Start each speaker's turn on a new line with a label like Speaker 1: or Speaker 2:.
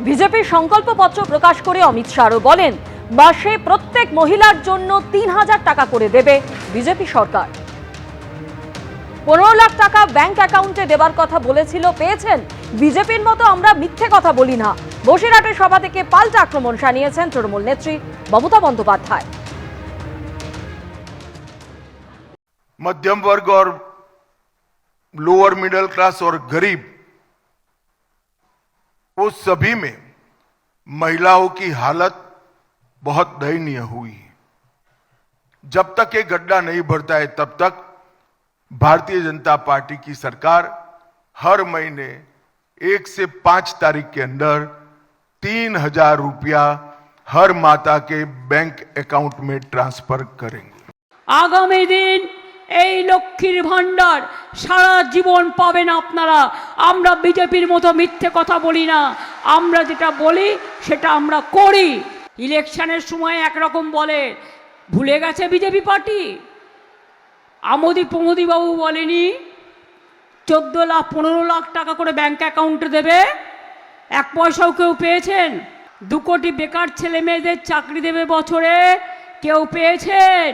Speaker 1: বিজেপির সংকল্পপত্র প্রকাশ করে অমিত শাহ বলেন, মাসে প্রত্যেক মহিলার জন্য ৩,০০০ টাকা করে দেবে বিজেপি সরকার। ১৫ লাখ টাকা ব্যাংক অ্যাকাউন্টে দেবার কথা বলেছিল, পেয়েছেন। বিজেপির মতো আমরা মিথ্যে কথা বলি না। বসিরহাটের সভা থেকে পাল্টা আক্রমণ শানিয়েছেন তৃণমূল নেত্রী মমতা বন্দ্যোপাধ্যায়।
Speaker 2: मध्यम वर्ग और लोअर मिडिल क्लास और गरीब, वो सभी में महिलाओं की हालत बहुत दयनीय हुई है। जब तक ये गड्ढा नहीं भरता है तब तक भारतीय जनता पार्टी की सरकार हर महीने 1 से 5 तारीख के अंदर 3,000 रुपया हर माता के बैंक अकाउंट में ट्रांसफर करेंगे।
Speaker 3: आगामी दिन এই লক্ষ্মীর ভান্ডার সারা জীবন পাবেন আপনারা। আমরা বিজেপির মতো মিথ্যে কথা বলি না, আমরা যেটা বলি সেটা আমরা করি। ইলেকশনের সময় একরকম বলে, ভুলে গেছে বিজেপি পার্টি? প্রমোদী বাবু বলেনি 14 লাখ 15 লাখ টাকা করে ব্যাংক অ্যাকাউন্টে দেবে? 1 পয়সাও কেউ পেয়েছেন? 2 কোটি বেকার ছেলে মেয়েদের চাকরি দেবে বছরে, কেউ পেয়েছেন?